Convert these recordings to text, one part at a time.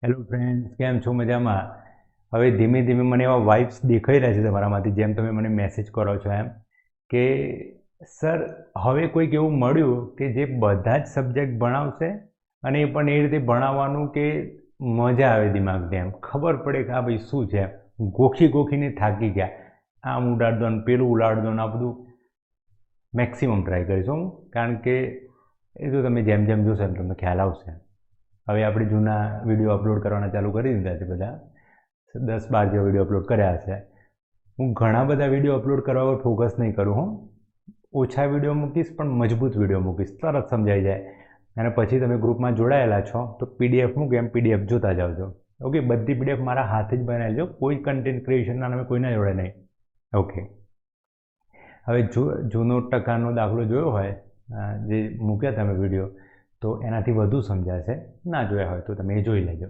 Hello friends, કેમ છો? મજામાં? હવે ધીમે ધીમે મને એવા વાઇબ્સ દેખાઈ રહ્યા છે તમારામાંથી, જેમ તમે મને મેસેજ કરો છો એમ કે સર હવે કોઈક એવું મળ્યું કે જે બધા જ સબ્જેક્ટ ભણાવશે અને એ પણ એ રીતે ભણાવવાનું કે મજા આવે દિમાગને, એમ ખબર પડે કે હા ભાઈ શું છે. ગોખી ગોખીને થાકી ગયા, આમ ઉડાડ દો ને પેલું ઉડાડ દો ને, આ બધું મેક્સિમમ ટ્રાય કરીશું હું, કારણ કે એ તો તમે જેમ જેમ જોશો એમ તમને ખ્યાલ આવશે. હવે આપણે જૂના વિડીયો અપલોડ કરવાના ચાલુ કરી દીધા છે, બધા 10-12 જેવા વિડીયો અપલોડ કર્યા છે. હું ઘણા બધા વિડીયો અપલોડ કરવા પર ફોકસ નહીં કરું, હું ઓછા વિડીયો મૂકીશ પણ મજબૂત વિડીયો મૂકીશ, તરત સમજાઈ જાય. અને પછી તમે ગ્રુપમાં જોડાયેલા છો તો પીડીએફ મૂકે એમ પીડીએફ જોતા જાવજો. ઓકે, બધી પીડીએફ મારા હાથે જ બનાવી લો, કોઈ કન્ટેન્ટ ક્રિએશનના નામે કોઈના જોડે નહીં. ઓકે, હવે જૂનો ટકાનો દાખલો જોયો હોય, જે મૂક્યા તમે વિડીયો, તો એનાથી વધુ સમજાશે. ના જોયા હોય તો તમે એ જોઈ લેજો.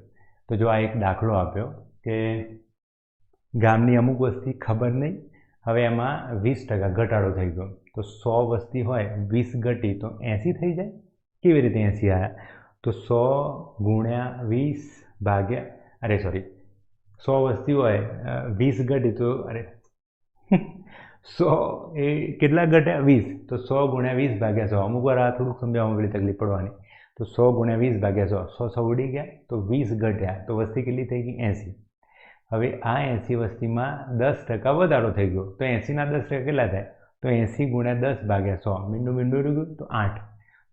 તો જો આ એક દાખલો આપ્યો કે ગામની અમુક વસ્તી ખબર નહીં, હવે એમાં 20% ઘટાડો થઈ ગયો. તો 100 વસ્તી હોય, 20 ઘટી તો 80 થઈ જાય. કેવી રીતે 80 આવ્યા? તો 100 ગુણ્યા 20 ભાગ્યા 100 વસ્તી હોય, 20 ઘટી તો 100 એ કેટલા ઘટ્યા? 20. તો 100 ગુણ્યા 20 ભાગ્યા 100. અમુક વાર આ થોડુંક સમજાવવામાં પેલી તકલીફ પડવાની. તો 100 ગુણ્યા 20 ભાગ્યા 100. 100 ઉડી ગયા તો 20 ઘટ્યા, તો વસ્તી કેટલી થઈ ગઈ? 80. હવે આ 80 વસ્તીમાં 10% વધારો થઈ ગયો, તો 80ના 10% કેટલા થાય? તો 80 ગુણ્યા 10 ભાગ્યા 100. મીંડું મીંડું ઉડી ગયું તો 8.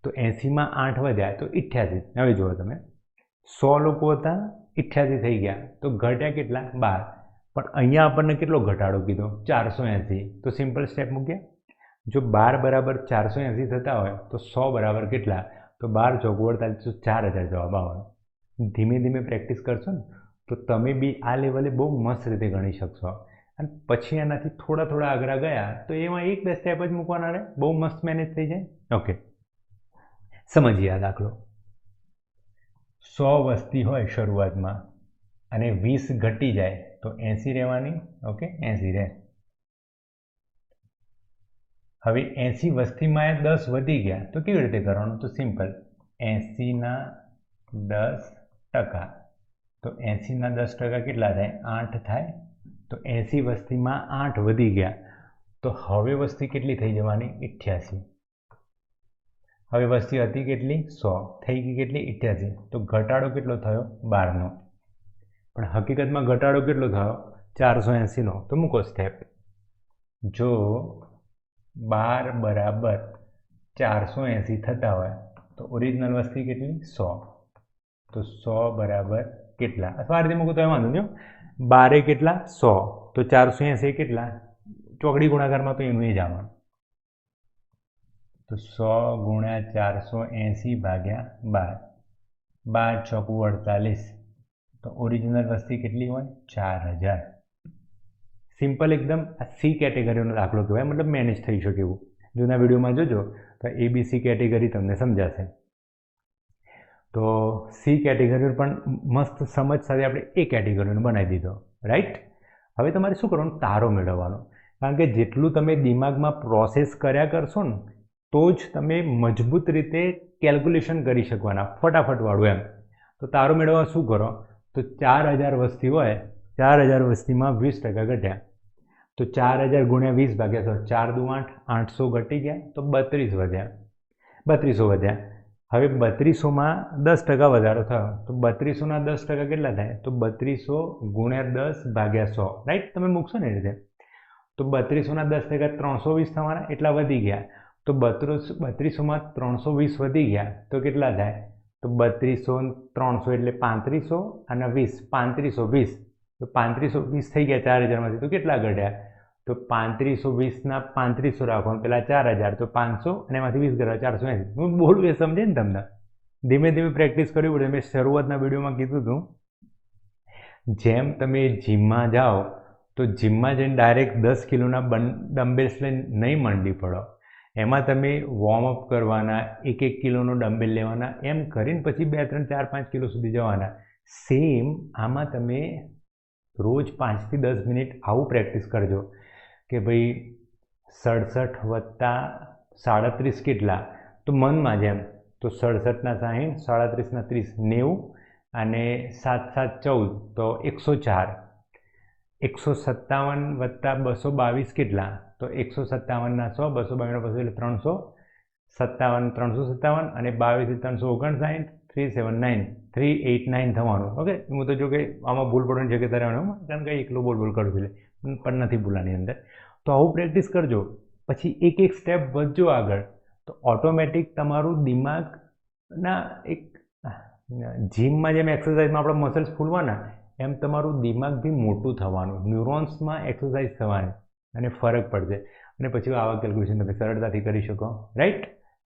તો 80માં 8 વધ્યા તો 88. હવે જુઓ તમે, 100 લોકો હતા, 88 થઈ ગયા, તો ઘટ્યા કેટલા? 12. પણ અહીંયા આપણને કેટલો ઘટાડો કીધો? 480. તો સિમ્પલ સ્ટેપ મૂક્યા. જો 12 બરાબર 480 થતા હોય તો 100 બરાબર કેટલા? તો 12 ચોક 48, તો 4000 જવાબ આવવાનો. ધીમે ધીમે પ્રેક્ટિસ કરશો ને તો તમે બી આ લેવલે બહુ મસ્ત રીતે ગણી શકશો. અને પછી એનાથી થોડા થોડા આગળ ગયા તો એમાં 1-2 સ્ટેપ જ મૂકવાના રહે, બહુ મસ્ત મેનેજ થઈ જાય. ઓકે, સમજીએ આ દાખલો. 100 વસ્તી હોય શરૂઆતમાં અને 20 ઘટી જાય તો 80 રહેવાની. ઓકે, 80 રહે. હવે 80 વસ્તીમાં 10 વધી ગયા તો કેવી રીતે કરવાનું? તો સિમ્પલ, 80ના 10%. તો 80ના 10% કેટલા થાય? 8 થાય. તો 80 વસ્તીમાં 8 વધી ગયા, તો હવે વસ્તી કેટલી થઈ જવાની? 88. હવે વસ્તી હતી કેટલી? 100. થઈ ગઈ કેટલી? 88. તો ઘટાડો કેટલો થયો? 12નો. પણ હકીકતમાં ઘટાડો કેટલો થયો? 480નો. તો મૂકો સ્ટેપ. જો 12 બરાબર 480 થતા હોય તો ઓરિજિનલ વસ્તી કેટલી? 100. તો 100 બરાબર કેટલા? અથવા આ રીતે મૂકો તો વાંધો નહીં. 12 કેટલા? 100. તો 480 કેટલા? ચોકડી ગુણાકારમાં તો એનું જ આવવાનું. તો 100 ગુણ્યા 480 ભાગ્યા 12. 12 ચોકુ 48. તો ઓરિજિનલ વસ્તી કેટલી હોય? 4000. સિમ્પલ એકદમ. આ સી કેટેગરીનો દાખલો કહેવાય, મતલબ મેનેજ થઈ શકે એવું. જૂના વિડીયોમાં જોજો તો એબીસી કેટેગરી તમને સમજાશે. તો સી કેટેગરી પણ મસ્ત સમજ સાથે આપણે એ કેટેગરીનો બનાવી દીધો, રાઈટ. હવે તમારે શું કરવાનું? તારો મેળવવાનો. કારણ કે જેટલું તમે દિમાગમાં પ્રોસેસ કર્યા કરશો ને તો જ તમે મજબૂત રીતે કેલ્ક્યુલેશન કરી શકવાના, ફટાફટવાળું એમ. તો તારો મેળવવા શું કરો? તો 4000 વસ્તી હોય, 4000 વસ્તીમાં 20% ઘટ્યા, તો 4000 ગુણ્યા 20 ભાગ્યા 100. 4 દુ 8, 800 ઘટી ગયા તો 32 વધ્યા, 3200 વધ્યા. હવે 3200માં 10% વધારો થયો, તો 3200ના 10% કેટલા થાય? તો 3200 ગુણ્યા 10 ભાગ્યા 100, રાઈટ. તમે મૂકશો ને એ રીતે. તો 3200ના 10% 320 થવાના, એટલા વધી ગયા. તો 3200માં 320 વધી ગયા તો કેટલા થાય? તો 3200 300 એટલે 3500 અને 20, 3520. તો 3520 થઈ ગયા 4000માંથી, તો કેટલા ઘટ્યા? તો 3520ના 3500 રાખવાનું, પેલા 4000, તો 500 અને એમાંથી 20 ઘટાડો 480. હું બોલું એ સમજે ને તમને? ધીમે ધીમે પ્રેક્ટિસ કરવી પડે. મેં શરૂઆતના વિડીયોમાં કીધું હતું, જેમ તમે જીમમાં જાઓ તો જીમમાં જઈને ડાયરેક્ટ 10 કિલોના ડમ્બેલ્સ લઈને નહીં માંડી પડો. એમાં તમે વોર્મઅપ કરવાના, 1-1 કિલોનો ડમ્બેલ લેવાના, એમ કરીને પછી 2, 3, 4, 5 કિલો સુધી જવાના. સેમ આમાં તમે રોજ 5 થી 10 મિનિટ આવું પ્રેક્ટિસ કરજો કે ભાઈ 67 વત્તા 37 કેટલા? તો મનમાં જેમ, તો 67ના 60, 37ના 30, 90 અને 7 7 14 તો 104. 157 વત્તા 222 કેટલા? તો 157ના 100, 222 એટલે 357, 357 અને 22 359, 379, 389 થવાનું. ઓકે, હું તો જો કે આમાં ભૂલ પડવાની જગ્યા રહેવાનું, કારણ કે એકલો બોલ કરું છું પણ નથી ભૂલાની અંદર. તો આવું પ્રેક્ટિસ કરજો, પછી એક એક સ્ટેપ વધજો આગળ, તો ઓટોમેટિક તમારું દિમાગના એક જીમમાં જેમ એક્સરસાઇઝમાં આપણા મસલ્સ ફૂલવાના, એમ તમારું દિમાગ બી મોટું થવાનું, ન્યુરોન્સમાં એક્સરસાઇઝ થવાની અને ફરક પડશે, અને પછી આવા કેલ્ક્યુલેશન તમે સરળતાથી કરી શકો. રાઈટ?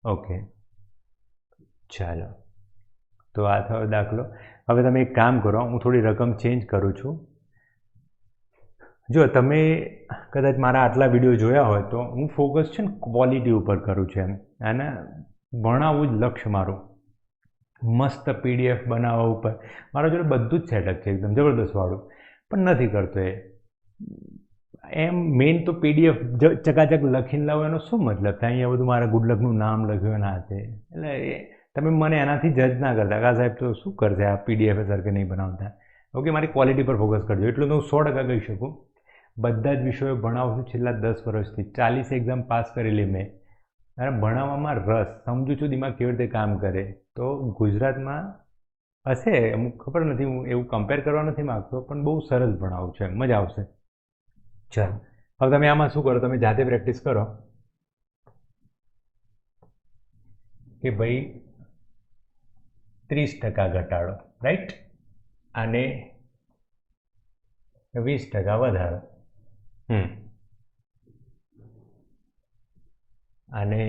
ઓકે, ચાલો. તો આ થયો દાખલો. હવે તમે એક કામ કરો, હું થોડી રકમ ચેન્જ કરું છું. જો તમે કદાચ મારા આટલા વિડીયો જોયા હોય તો હું ફોકસ છે ને ક્વોલિટી ઉપર કરું છું, અને ભણાવવું જ લક્ષ્ય મારું. મસ્ત PDF બનાવવા ઉપર મારા જોડે બધું જ સેટઅપ છે, એકદમ જબરદસ્ત વાળું, પણ નથી કરતો એ. એમ મેઇન તો PDF ચકાચક લખીને લાવો એનો શું મતલબ થાય? અહીંયા બધું મારા ગુડલકનું નામ લખ્યું ના છે, એટલે તમે મને એનાથી જજ ના કરતા કે આ સાહેબ તો શું કરશે, આ PDF સર કે નહીં બનાવતા. ઓકે, મારી ક્વોલિટી પર ફોકસ કરજો, એટલું તો હું 100% કહી શકું. બધા જ વિષયો ભણાવું છું છેલ્લા 10 વર્ષથી, 40 એક્ઝામ પાસ કરેલી મેં, અને ભણાવવામાં રસ, સમજું છું દિમાગ કેવી રીતે કામ કરે. તો ગુજરાતમાં હશે અમુક, ખબર નથી, હું એવું કમ્પેર કરવા નથી માગતો, પણ બહુ સરસ ભણાવું છે, મજા આવશે. ચાલો, હવે તમે આમાં શું કરો, તમે જાતે પ્રેક્ટિસ કરો કે ભાઈ 30% ઘટાડો, રાઈટ, અને 20% વધારો. અને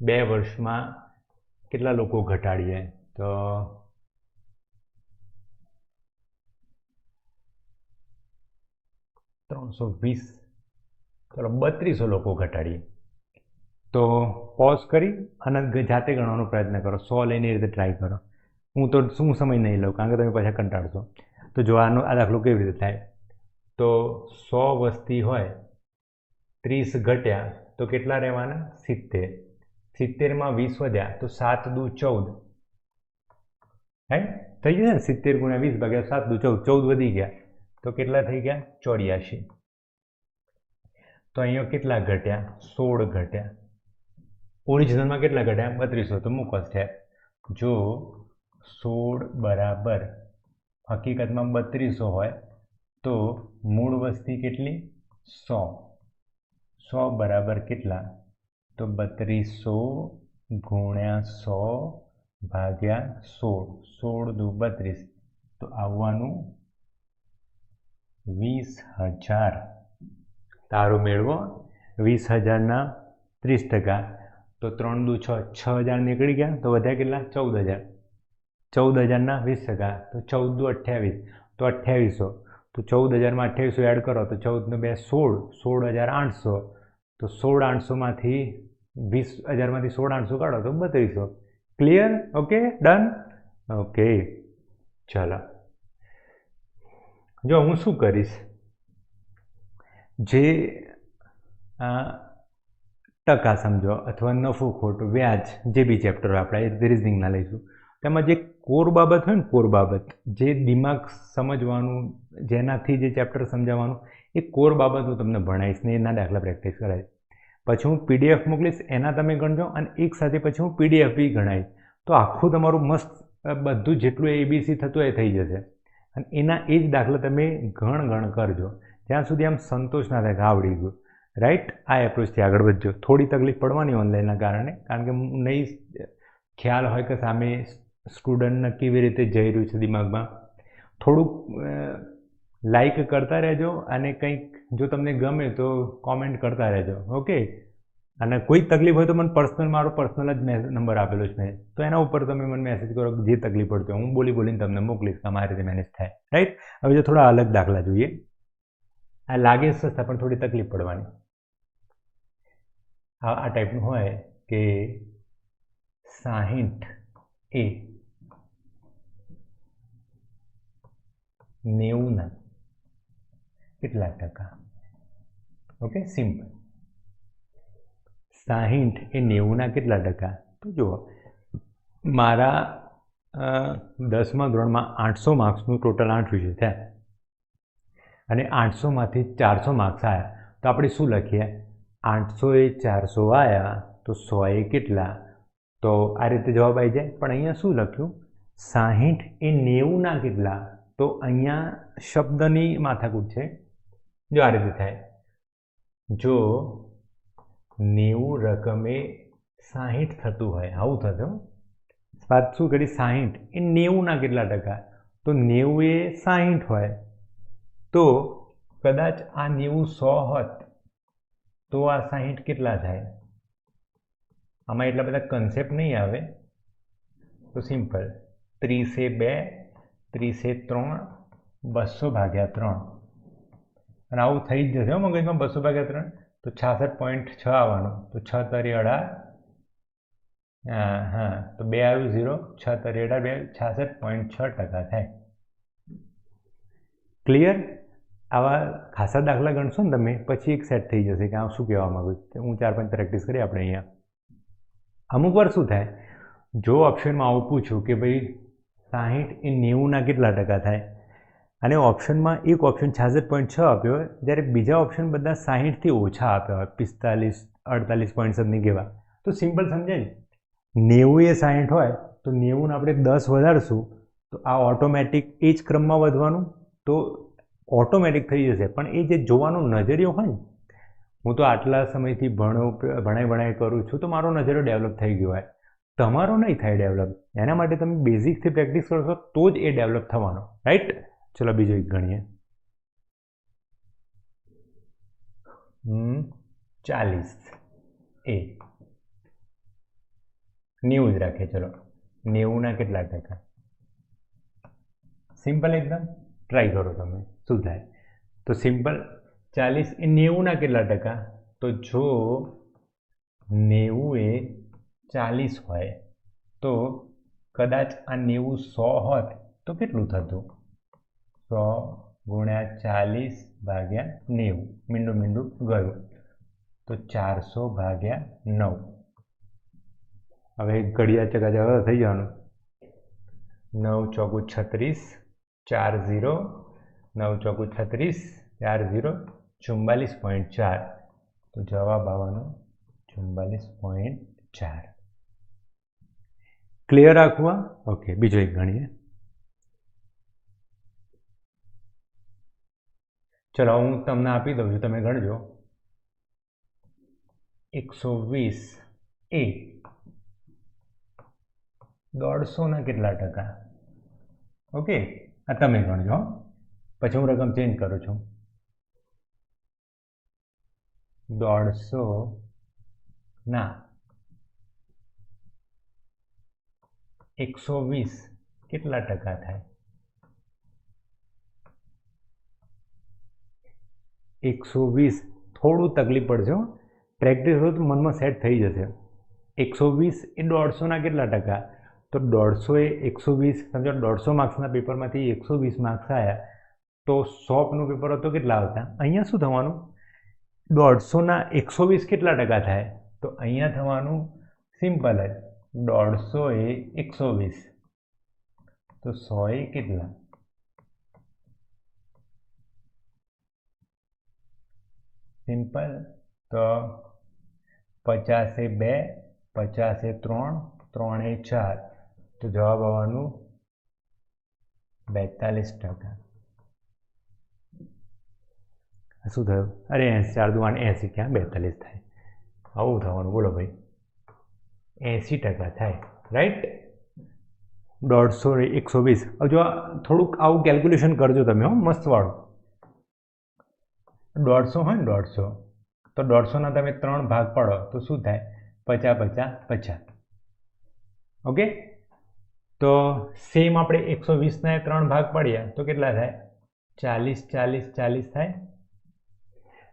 2 વર્ષમાં કેટલા લોકો ઘટાડીએ? તો 320, ચલો 3200 લોકો ઘટાડીએ. તો પોઝ કરી અને જાતે ગણવાનો પ્રયત્ન કરો, 100 લઈને એ રીતે ટ્રાય કરો. હું સમય નહીં લઉં, કારણ કે તમે પાછા કંટાળશો. તો જો આ દાખલો કેવી રીતે થાય, તો 100 વસ્તી હોય, 30 ઘટ્યા તો કેટલા રહેવાના? 70. 70માં 20 વધ્યા તો 7 દુ 14, રાઈટ? થઈ ગયા ને? 70 ગુણ્યા 20 ભાગ્યા 7 દુ 14, 14 વધી ગયા તો કેટલા થઈ ગયા? 84. તો અહીંયા કેટલા ઘટ્યા? 16 ઘટ્યા. ઓરિજિનલમાં કેટલા ઘટ્યા? 3200. તો મૂકો છે. જો 16 બરાબર હકીકતમાં 3200 હોય તો મૂળ વસ્તી કેટલી? 100. 100 બરાબર કેટલા? તો 3200 ગુણ્યા 100 ભાગ્યા 16. 16 દુ 32, તો આવવાનું 20,000. તારું મેળવો 20,000ના 30%, તો 3 દુ 6, 6,000 નીકળી ગયા, તો વધ્યા કેટલા? 14,000. 14,000ના 20%, તો 14 દુ 28, તો 2800. તો 14,000માં 2800 એડ કરો તો 14 ને 2 16, 16,800. તો 16,800માંથી 20,000માંથી 16,800 કાઢો તો 3200. ક્લિયર? Okay, done. ઓકે, ચાલો. જો હું શું કરીશ, જે ટકા સમજો અથવા નફો ખોટ વ્યાજ જે બી ચેપ્ટર આપણે રિઝનિંગના લઈશું, તેમાં જે કોર બાબત હોય ને, કોર બાબત જે દિમાગ સમજવાનું, જેનાથી જે ચેપ્ટર સમજાવવાનું, એ કોર બાબત હું તમને ભણાવીશ ને એના દાખલા પ્રેક્ટિસ કરાવીશ. પછી હું PDF મોકલીશ, એના તમે ગણજો, અને એક સાથે પછી હું PDF બી ગણાવીશ. તો આખું તમારું મસ્ત બધું જેટલું ABC થતું એ થઈ જશે, અને એના એ જ દાખલા તમે ગણ કરજો જ્યાં સુધી આમ સંતોષ ના થાય કે આવડી ગયું. રાઈટ? આ એપ્રોચથી આગળ વધજો. થોડી તકલીફ પડવાની ઓનલાઈનના કારણે, કારણ કે નહીં ખ્યાલ હોય કે સામે સ્ટુડન્ટને કેવી રીતે જઈ રહ્યું છે દિમાગમાં. થોડુંક લાઈક કરતા રહેજો, અને કંઈક જો તમને ગમે તો કોમેન્ટ કરતા રહેજો. ઓકે, અને કોઈ તકલીફ હોય તો મને પર્સનલ, મારો પર્સનલ જ નંબર આપેલો છે મેં, તો એના ઉપર તમે મને મેસેજ કરો જે તકલીફ પડતી હોય, હું બોલીને તમને મોકલીશ કે મારી રીતે મેનેજ થાય. રાઈટ? હવે જો થોડા અલગ દાખલા જોઈએ. આ લાગે સસ્તા પણ થોડી તકલીફ પડવાની. આ ટાઈપનું હોય કે 60 એ 90ના કેટલા ટકા? Okay, simple. 60 એ 90ના કેટલા ટકા? તો જુઓ, મારા 10મા ધોરણમાં 800 માર્ક્સનું ટોટલ 8 વિષય થયા અને 800માંથી 400 માર્ક્સ આવ્યા. તો આપણે શું લખીએ? 800 એ 400 આવ્યા તો 100 એ કેટલા? તો આ રીતે જવાબ આવી જાય. પણ અહીંયા શું લખ્યું? 60 એ 90ના કેટલા? તો અહીંયા શબ્દની માથાકૂટ છે. જો આ રીતે થાય, જો 90 રકમે 60 થતું હોય, આવું થતું. વાત શું કરી? 60 એ 90ના કેટલા ટકા? તો 90 એ 60 હોય તો કદાચ આ 90 100 હોત તો આ 60 કેટલા થાય? આમાં એટલા બધા કન્સેપ્ટ નહીં આવે, તો સિમ્પલ 30 એ 2, 30 એ 3, 200 ભાગ્યા 3. અને આવું થઈ જ જશે મગજમાં. 200 ભાગ્યા 3 તો 66.6 આવવાનું. તો 6 તરી 18, હા તો 2 આવ્યું 0, 6 તરી 18, 66.6% થાય. ક્લિયર? આવા ખાસા દાખલા ગણશો ને તમે, પછી એક સેટ થઈ જશે કે આ શું કહેવા માગું છું. હું 4-5 પ્રેક્ટિસ કરી આપણે અહીંયા. અમુક વાર શું થાય, જો ઓપ્શનમાં આવું પૂછું કે ભાઈ 60 એ 90ના કેટલા ટકા થાય, અને ઓપ્શનમાં એક ઓપ્શન 66.6 આપ્યો હોય, જ્યારે બીજા ઓપ્શન બધા 60થી ઓછા આપ્યા હોય, 45, 48 પોઈન્ટ સમથિંગ એવા, તો સિમ્પલ સમજાય. 90 એ 60 હોય તો 90ને આપણે 10 વધારશું તો આ ઓટોમેટિક એ જ ક્રમમાં વધવાનું, તો ઓટોમેટિક થઈ જશે. પણ એ જે જોવાનો નજરિયો હોય ને, હું તો આટલા સમયથી ભણાઈ કરું છું તો મારો નજરિયો ડેવલપ થઈ ગયો હોય, તમારો નહીં થાય ડેવલપ. એના માટે તમે બેઝિકથી પ્રેક્ટિસ કરશો તો જ એ ડેવલપ થવાનો. રાઈટ? ચલો બીજો એક ગણીએ. 40 એ 90 જ રાખીએ. ચલો 90ના કેટલા ટકા? સિમ્પલ એકદમ. ટ્રાય કરો તમે શું થાય. તો સિમ્પલ 40 એ 90ના કેટલા ટકા? તો જો 90 એ 40 હોય તો કદાચ આ 90 100 હોત તો કેટલું થતું? 100 ગુણ્યા 40 ભાગ્યા 90, મીંડું ગયું તો 400 ભાગ્યા 9. હવે ઘડિયા ચકાચક થઈ જવાનું. 9 ચોકુ 36, 4 0, 9 ચોકુ 36, 4 0, 44.4. તો જવાબ આવવાનો 44.4. ક્લિયર રાખવા? ઓકે, બીજો એક ગણીએ. ચલો હું તમને આપી દઉં છું, તમે ગણજો. 120 એ 150ના કેટલા ટકા? ઓકે, આ તમે ગણજો, પછી હું રકમ ચેન્જ કરું છું. 150 ના 120 કેટલા ટકા થાય? 120 થોડું તકલીફ પડશે, પ્રેક્ટિસ હોય તો મનમાં સેટ થઈ જશે. 120 એ 150ના કેટલા ટકા? તો 150 એ 120, સમજો 150 માર્ક્સના પેપરમાંથી 120 માર્ક્સ આવ્યા તો 100નું પેપર હતો કેટલા આવતા? અહીંયા શું થવાનું? 150ના 120 કેટલા ટકા થાય? તો અહીંયા થવાનું સિમ્પલ જ 150 એ 120 તો 100 એ કેટલા? સિમ્પલ. તો 50 એ 2, 50 એ 3, 3 એ 4, તો જવાબ આવવાનું 42%. શું થયું? અરે 4 દુ 80, ક્યાં 42 થાય? આવું થવાનું. બોલો ભાઈ, 80% થાય. રાઈટ? 150 એ 120. હવે જો થોડુંક આવું કેલ્ક્યુલેશન કરજો તમે, મસ્ત વાળું. 150 હોય ને 150, તો 150ના તમે 3 ભાગ પાડો તો શું થાય? 50 50 50. ઓકે, તો સેમ આપણે 120ના 3 ભાગ પાડ્યા તો કેટલા થાય? 40 40 40 થાય.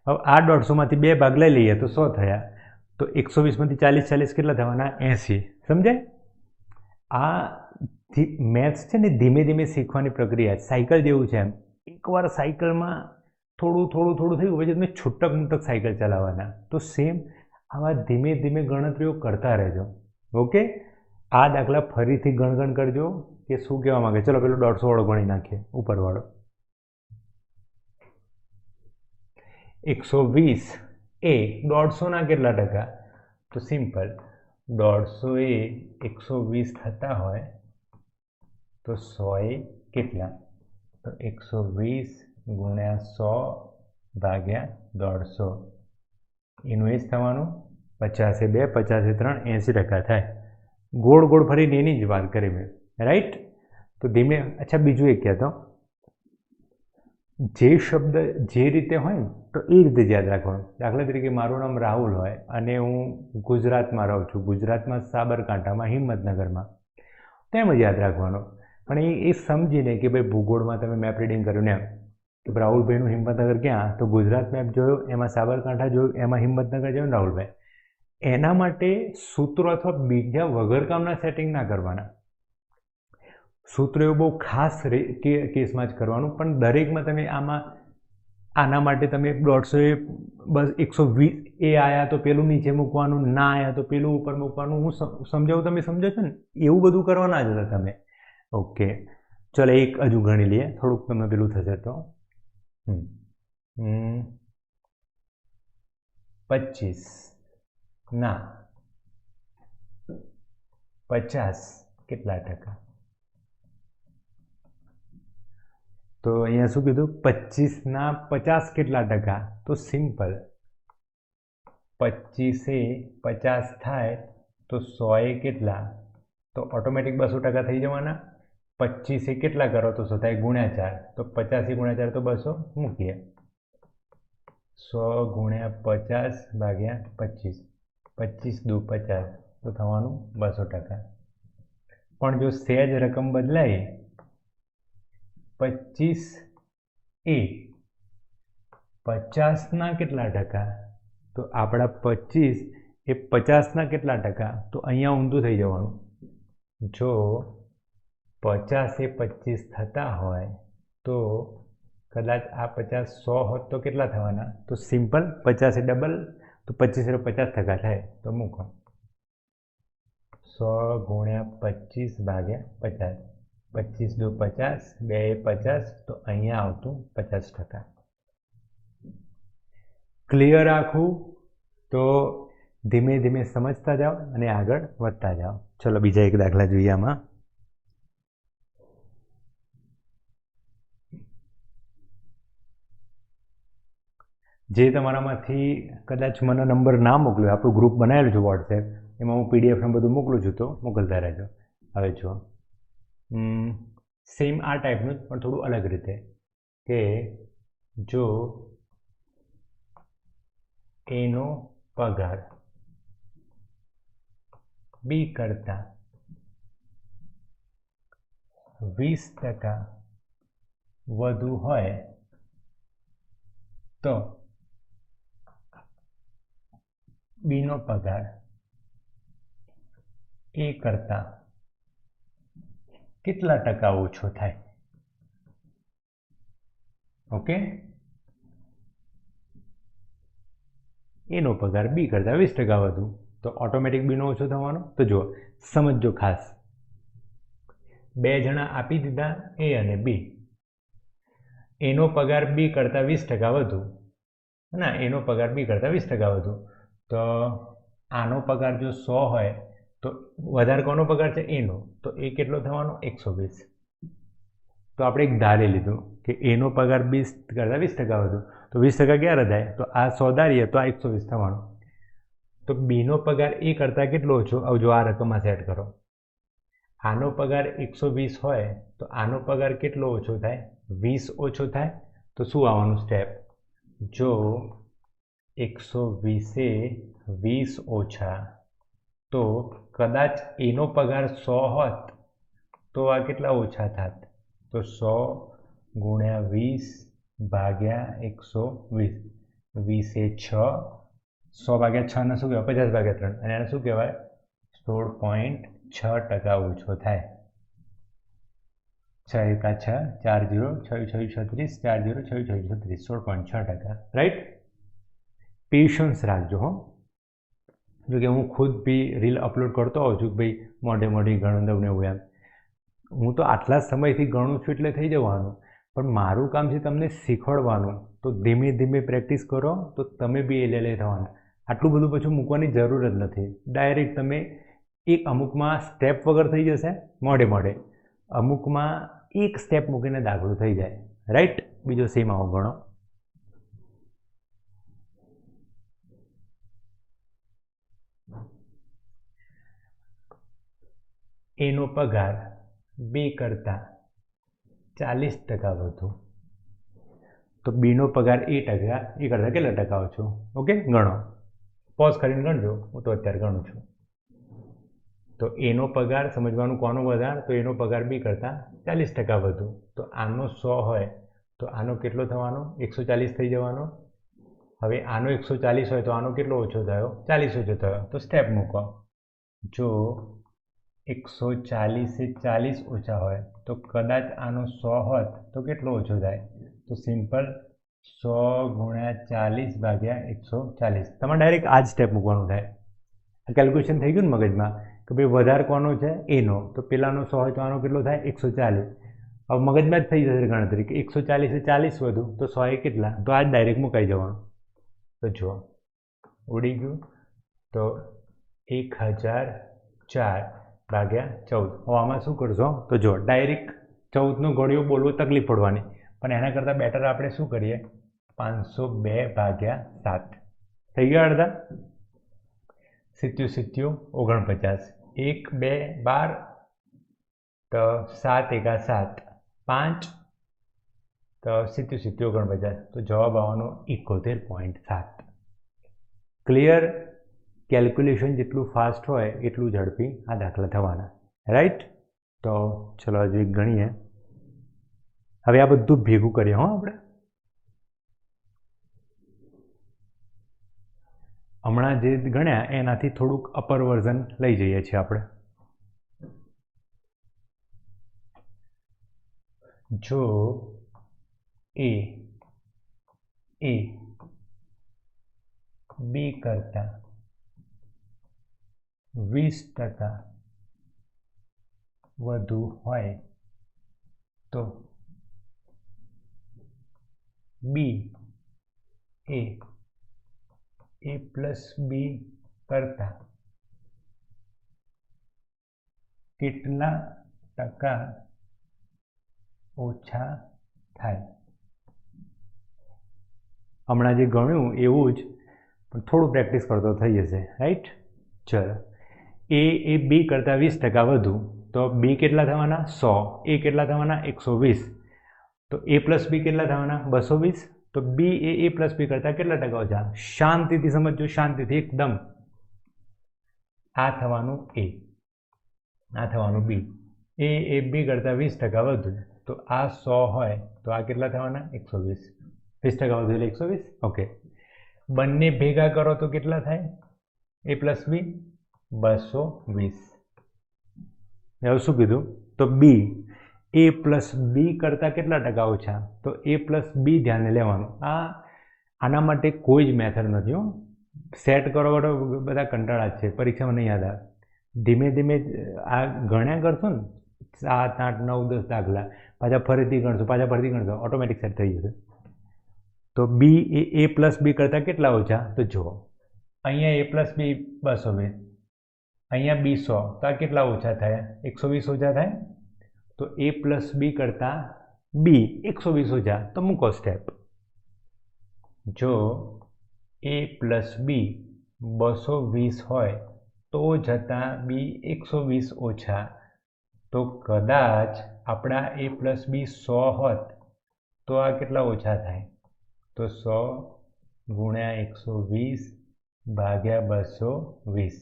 હવે આ 150માંથી 2 ભાગ લઈ લઈએ તો 100 થયા. તો 120માંથી 40 40 કેટલા થવાના? 80. સમજાય? આ મેથ્સ છે ને ધીમે ધીમે શીખવાની પ્રક્રિયા, સાયકલ જેવું છે. એમ એકવાર સાયકલમાં થોડું થયું પછી તમે છૂટક સાયકલ ચલાવવાના. તો સેમ આવા ધીમે ધીમે ગણતરીઓ કરતા રહેજો. ઓકે, આ દાખલા ફરીથી ગણગણ કરજો કે શું કહેવા માંગે. ચલો પેલો 150 વાળો ગણી નાખીએ, ઉપરવાળો. 120 એ 150ના કેટલા ટકા? તો સિમ્પલ, 150 એ 120 થતા હોય તો 100 એ કેટલા? તો 120 ગુણ્યા 100 ભાગ્યા 150. એનું એ જ થવાનું. 50 એ 2, 50 એ 3, 80% થાય. ગોળ ગોળ ફરીને એની જ વાત કરી મેં, રાઈટ? તો ધીમે. અચ્છા, બીજું એક કહેતો, જે શબ્દ જે રીતે હોય ને તો એ રીતે જ યાદ રાખવાનું. દાખલા તરીકે મારું નામ રાહુલ હોય અને હું ગુજરાતમાં રહું છું, ગુજરાતમાં સાબરકાંઠામાં, હિંમતનગરમાં, તેમ જ યાદ રાખવાનું. પણ એ સમજીને કે ભાઈ ભૂગોળમાં તમે મેપ રીડિંગ કર્યું ને કે રાહુલભાઈનું હિંમતનગર ક્યાં? તો ગુજરાત મેપ જોયો, એમાં સાબરકાંઠા જોયું, એમાં હિંમતનગર જોયું ને રાહુલભાઈ. એના માટે સૂત્રો અથવા બીજા વગર કામના સેટિંગ ના કરવાના. સૂત્ર એવું બહુ ખાસ કેસમાં જ કરવાનું, પણ દરેકમાં તમે આના માટે તમે 150 એ બસ 120 એ આવ્યા તો પેલું નીચે મૂકવાનું, ના આવ્યા તો પેલું ઉપર મૂકવાનું. હું સમજાવું, તમે સમજો છો ને? એવું બધું કરવાના જ હતા તમે. ઓકે, ચલો એક હજુ ગણી લઈએ, થોડુંક તમે પેલું થશે તો. 25 ના 50 કેટલા ટકા? તો અહીંયા શું કીધું? 25 ના 50 કેટલા ટકા? તો સિમ્પલ, 25 એ 50 થાય તો 100 એ કેટલા? તો ઓટોમેટિક 200% થઈ જવાના. 25 એ કેટલા કરો તો 100 થાય? ગુણ્યા 4. તો 50 એ ગુણ્યા 4 તો 200 મૂકીએ. 100 ગુણ્યા 50 ભાગ્યા 25. 25 દુ 50 તો થવાનું 200%. પણ જો સહેજ રકમ બદલાય, 25 એ 50ના કેટલા ટકા? તો આપણા 25 એ 50ના કેટલા ટકા? તો અહીંયા ઊંધું થઈ જવાનું. જો 50 એ 25 થતા હોય તો કદાચ આ 50 100 હોત તો કેટલા થવાના? તો સિમ્પલ, 50 એ ડબલ, તો 25 એ 50% થાય. તો મૂકો 100 ગુણ્યા 25 ભાગ્યા 50. 25 દુ 50, 2 એ 50, તો અહીંયા આવતું 50%. ક્લિયર આખું? તો ધીમે ધીમે સમજતા જાઓ અને આગળ વધતા જાઓ. ચલો બીજા એક દાખલા જોઈએ. આમાં જે તમારામાંથી કદાચ મને નંબર ના મોકલ્યો, આપણું ગ્રુપ બનાવેલું છે વોટ્સએપ, એમાં હું PDF ને બધું મોકલું છું, તો મોકલતા રહેજો. હવે જો સેમ આ ટાઈપનું જ પણ થોડું અલગ રીતે, કે જો એનો પગાર બી કરતા 20% વધુ હોય તો બીનો પગાર એ કરતા કેટલા ટકા ઓછો થાય? ઓકે, એનો પગાર બી કરતા 20% વધુ, તો ઓટોમેટિક બીનો ઓછો થવાનો. તો જો સમજો ખાસ, બે જણા આપી દીધા, એ અને બી. એનો પગાર બી કરતા 20% વધુ, ના, એનો પગાર બી કરતા 20% વધુ. તો આનો પગાર જો 100 હોય તો વધારે કોનો પગાર છે? એનો. તો એ કેટલો થવાનો? 120. તો આપણે એક ધારી લીધું કે એનો પગાર 20 કરતા 20% વધુ, તો 20% ક્યારે થાય? તો આ 100 ધારીએ તો આ 120 થવાનો. તો બીનો પગાર એ કરતાં કેટલો ઓછો? હવે જો આ રકમમાં સેટ કરો, આનો પગાર 120 હોય તો આનો પગાર કેટલો ઓછો થાય? 20 ઓછો થાય. તો શું આવવાનું સ્ટેપ? જો 120 એ 20 ઓછા, તો કદાચ એનો પગાર 100 હોત તો આ કેટલા ઓછા થાત? તો 100 ગુણ્યા 20 ભાગ્યા 120. 20 એ 6, 100 ભાગ્યા 6 ને શું કહેવાય? 50 ભાગ્યા 3, અને એને શું કહેવાય? 16.6% ઓછો થાય. 6 એકા 6, 4 0, 6 6 36, 4 0, 6 6 36, 16.6%. રાઈટ? પેશન્સ રાખજો હો. જો કે હું ખુદ બી રીલ અપલોડ કરતો હોઉં છું કે ભાઈ મોઢે મોઢી ગણું દઉં ને એવું એમ. હું તો આટલા સમયથી ગણું છું એટલે થઈ જવાનું, પણ મારું કામ છે તમને શીખવાડવાનું. તો ધીમે ધીમે પ્રેક્ટિસ કરો તો તમે બી LLA થવાના. આટલું બધું પછી મૂકવાની જરૂર જ નથી. ડાયરેક્ટ તમે એક અમુકમાં સ્ટેપ વગર થઈ જશે મોઢે મોઢે, અમુકમાં એક સ્ટેપ મૂકીને દાખલો થઈ જાય. રાઈટ? બીજો સેમ આવો ગણો. એનો પગાર 2 કરતાં 40% વધુ. તો બીનો પગાર એ કરતાં કેટલા ટકા ઓછો? ઓકે, ગણો. પોઝ કરીને ગણજો, હું તો અત્યારે ગણું છું. તો એનો પગાર સમજવાનું કોનો વધાર? તો એનો પગાર 2 કરતાં 40% વધુ. તો આનો 100 હોય તો આનો કેટલો થવાનો? 140 થઈ જવાનો. હવે આનો 140 હોય તો આનો કેટલો ઓછો થયો? 40 ઓછો થયો. તો સ્ટેપ મૂકો. જો 140 એ 40 ઓછા હોય તો કદાચ આનો 100 હોત તો કેટલો ઓછો થાય? તો સિમ્પલ 100 ગુણ્યા 40 ભાગ્યા 140. તમારે ડાયરેક્ટ આ જ સ્ટેપ મૂકવાનું થાય. કેલ્ક્યુલેશન થઈ ગયું ને મગજમાં કે ભાઈ વધારે કોનો છે? એનો. તો પેલાનો 100 હોય તો આનો કેટલો થાય? 140. હવે મગજમાં જ થઈ જશે ગણતરી કે 140 એ 40 વધુ તો 100 એ કેટલા? તો આ જ ડાયરેક્ટ મુકાઈ જવાનું. તો જુઓ ઉડી ગયું. તો 1004 ભાગ્યા 14. હવે આમાં શું કરશો? તો જો ડાયરેક્ટ 14નો ઘડિયો બોલવો તકલીફ પડવાની, પણ એના કરતાં બેટર આપણે શું કરીએ? 502 ભાગ્યા 7 થઈ ગયા અડધા. 77 49. 1 2 12. તો 7 એકા 7 5. તો 77 49. તો જવાબ આવવાનો 71.7. ક્લિયર? કેલ્ક્યુલેશન જેટલું ફાસ્ટ હોય એટલું ઝડપી આ દાખલા થવાના. રાઈટ? તો ચલો હજુ એક ગણીએ. હવે આ બધું ભેગું કરીએ. આપણે હમણાં જે ગણ્યા એનાથી થોડુંક અપર વર્ઝન લઈ જઈએ છીએ આપણે. જો એ 2 કરતાં 20% વધુ હોય તો બી એ પ્લસ બી કરતાં કેટલા ટકા ઓછા થાય? હમણાં જે ગણ્યું એવું જ, પણ થોડું પ્રેક્ટિસ કરતો થઈ જશે. રાઈટ? ચલો, એ બી કરતાં 20% વધુ તો બી કેટલા થવાના? 100. એ કેટલા થવાના? 120. તો એ પ્લસ બી કેટલા થવાના? 220. તો બી એ પ્લસ બી કરતાં કેટલા ટકા ઓછા? શાંતિથી સમજજો, શાંતિથી એકદમ. આ થવાનું એ, આ થવાનું બી. એ બી કરતાં 20% વધુ તો આ 100 હોય તો આ કેટલા થવાના? 120. 20% વધુ એટલે 120. ઓકે, બંને ભેગા કરો તો કેટલા થાય? એ પ્લસ બી 220. હવે શું કીધું? તો બી એ પ્લસ બી કરતાં કેટલા ટકા ઓછા? તો એ પ્લસ બી ધ્યાને લેવાનું. આના માટે કોઈ જ મેથડ નથી હો. સેટ કરો બધા કંટાળા જ છે, પરીક્ષામાં નહીં યાદ આવે. ધીમે ધીમે આ ગણ્યા કરશો ને 7 8 9 10 દાખલા, પાછા ફરીથી ગણશો, ઓટોમેટિક સેટ થઈ જશે. તો બી એ પ્લસ બી કરતાં કેટલા ઓછા? તો જુઓ, અહીંયા એ પ્લસ બી 220, અહીંયા બી 100, તો આ કેટલા ઓછા થયા? 120 ઓછા થાય. તો એ પ્લસ બી કરતાં બી 120 ઓછા. તો મૂકો સ્ટેપ. જો એ પ્લસ બી 220 હોય તો જતાં બી 120 ઓછા, તો કદાચ આપણા એ પ્લસ બી 100 હોત તો આ કેટલા ઓછા થાય? તો 100 ગુણ્યા 120 ભાગ્યા 220.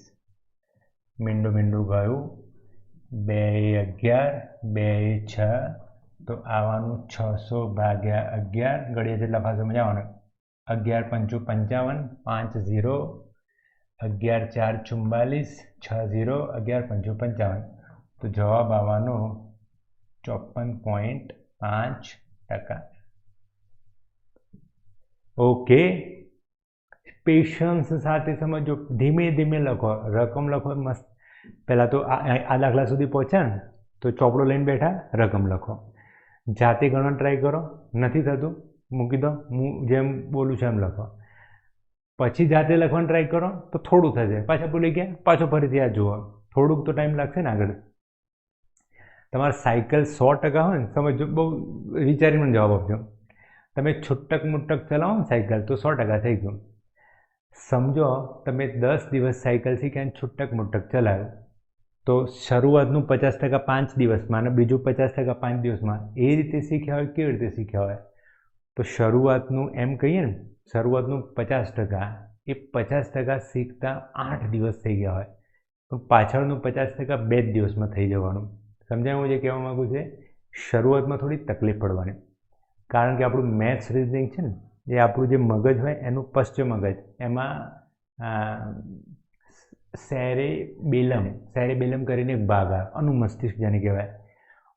મીંડું ગયું. 2 એ 11, 2 એ 6. તો આવવાનું 600 ભાગ્યા 11. ઘડિયા જેટલા પાસે મજાવાનું. 11 પંચું 55, 5 0, 11 4 44, 6 0, 11 પંચું 55. તો જવાબ આવવાનો 54.5%. ઓકે, પેશન્સ સાથે સમજો, ધીમે ધીમે લખો, રકમ લખો મસ્ત. પહેલાં તો આ દાખલા સુધી પહોંચ્યા ને તો ચોપડો લઈને બેઠા, રકમ લખો. જાતે ગણવા ટ્રાય કરો, નથી થતું મૂકી દો, હું જેમ બોલું છું એમ લખો. પછી જાતે લખવાનું ટ્રાય કરો તો થોડું થશે, પાછા ભૂલી ગયા, પાછો ફરીથી આ જુઓ, થોડુંક તો ટાઈમ લાગશે ને આગળ. તમારે સાયકલ 100% હોય ને, સમજો, બહુ વિચારીને જવાબ આપજો. તમે છૂટક મુટક ચલાવો ને સાયકલ તો 100% થઈ ગયું. સમજો તમે 10 દિવસ સાયકલ શીખ્યા અને છૂટક મુટક ચલાવ્યું, તો શરૂઆતનું 50% 5 દિવસમાં અને બીજું 50% 5 દિવસમાં, એ રીતે શીખ્યા હોય. કેવી રીતે શીખ્યા હોય? તો શરૂઆતનું એમ કહીએ ને, શરૂઆતનું 50%, એ 50% શીખતા 8 દિવસ થઈ ગયા હોય, પણ પાછળનું 50% 2 દિવસમાં થઈ જવાનું. સમજાય હું જે કહેવા માગું છે? શરૂઆતમાં થોડી તકલીફ પડવાની, કારણ કે આપણું મેથ્સ રીઝનિંગ છે ને, એ આપણું જે મગજ હોય એનું પશ્ચિમ મગજ, એમાં સેરેબેલમ કરીને એક ભાગ આવે, અનુમસ્તિષ્ક જેને કહેવાય.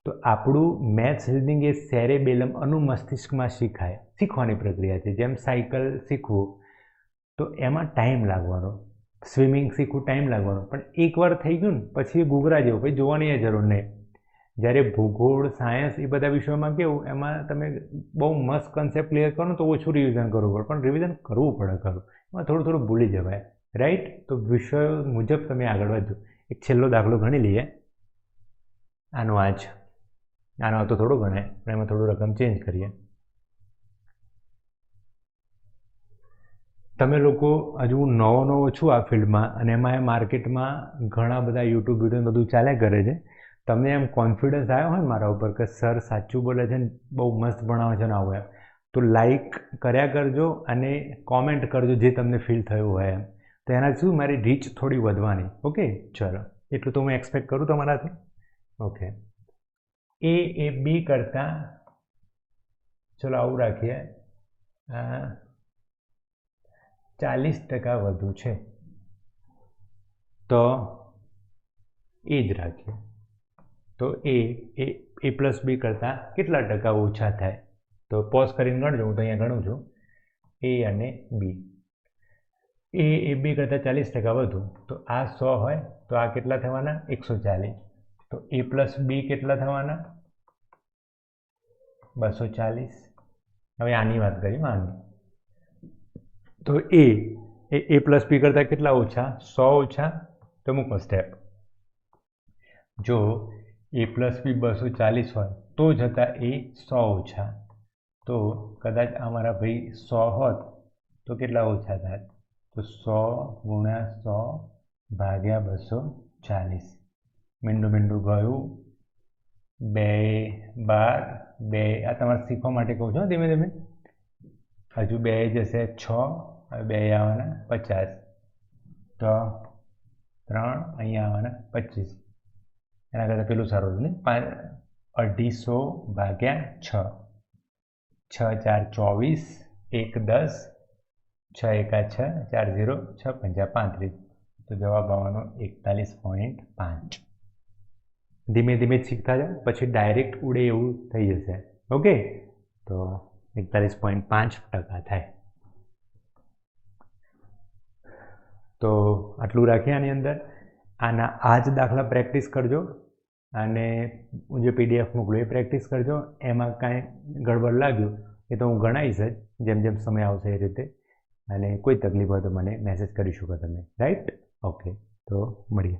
તો આપણું મેથ્સ રીઝનિંગ એ સેરેબેલમ અનુમસ્તિષ્કમાં શીખવાની પ્રક્રિયા છે. જેમ સાયકલ શીખવું તો એમાં ટાઈમ લાગવાનો, સ્વિમિંગ શીખવું ટાઈમ લાગવાનો, પણ એકવાર થઈ ગયું ને પછી ઘૂઘરા જેવું, પછી જોવાની જરૂર નહીં. જ્યારે ભૂગોળ, સાયન્સ એ બધા વિષયોમાં કેવું, એમાં તમે બહુ મસ્ત કન્સેપ્ટ ક્લિયર કરો તો ઓછું રિવિઝન કરવું પડે, પણ રિવિઝન કરવું પડે ખરું, એમાં થોડું થોડું ભૂલી જવાય, રાઈટ? તો વિષયો મુજબ તમે આગળ વધજો. એક છેલ્લો દાખલો ગણી લઈએ. આનો તો થોડો ગણાય, પણ એમાં થોડું રકમ ચેન્જ કરીએ. તમે લોકો હજુ નવો છું આ ફિલ્ડમાં, અને એમાં માર્કેટમાં ઘણા બધા યુટ્યુબ વિડીયો બધું ચાલ્યા કરે છે. તમને એમ કોન્ફિડન્સ આવ્યો હોય ને મારા ઉપર કે સર સાચું બોલે છે ને, બહુ મસ્ત ભણાવે છે ને આવું એમ, તો લાઈક કર્યા કરજો અને કોમેન્ટ કરજો જે તમને ફીલ થયું હોય એમ. તો એનાથી શું, મારી રીચ થોડી વધવાની. ઓકે, ચલો, એટલું તો હું એક્સપેક્ટ કરું તમારાથી. ઓકે, એ બી કરતાં, ચલો આવું રાખીએ, 40% વધુ છે, તો એ જ રાખીએ. તો એ પ્લસ બી કરતાં કેટલા ટકા ઓછા થાય? તો પોઝ કરીને ગણજો, હું તો અહીંયા ગણું છું. એ અને બી, એ બી કરતાં 40% વધુ, તો આ 100 હોય તો આ કેટલા થવાના? 140. તો એ પ્લસ બી કેટલા થવાના? 240. હવે આની વાત કરીએ, આની. તો એ પ્લસ બી કરતાં કેટલા ઓછા? 100 ઓછા. તો મૂકો સ્ટેપ. જો એ પ્લસ બી 240 હોય તો જતાં એ 100 ઓછા, તો કદાચ અમારા ભાઈ 100 હોત તો કેટલા ઓછા થાય? તો 100 ગુણ્યા 100 ભાગ્યા 240. મીંડું ગયું, 2 12, 2 આ તમારે શીખવા માટે કહું છું ધીમે ધીમે. હજુ 2 જશે 6, હવે 2 આવવાના 50, તો 3 અહીંયા આવવાના 25. એના કરતાં પેલું સારું હતું ને, 250 ભાગ્યા 6, 6 4 24, 1 10, 6 1 6, 4 0, 6 5 35. તો જવાબ આવવાનો 41.5. ધીમે ધીમે શીખતા જાઓ, પછી ડાયરેક્ટ ઉડે એવું થઈ જશે. ઓકે, તો 41.5% થાય. તો આટલું રાખીએ આની અંદર. આ જ દાખલા પ્રેક્ટિસ કરજો, અને હું જે PDF મોકલું એ પ્રેક્ટિસ કરજો. એમાં કાંઈ ગડબડ લાગ્યું એ તો હું ગણાવીશ જ, જેમ જેમ સમય આવશે એ રીતે. અને કોઈ તકલીફ હોય તો મને મેસેજ કરી શકો તમે, રાઈટ? ઓકે, તો મળીએ.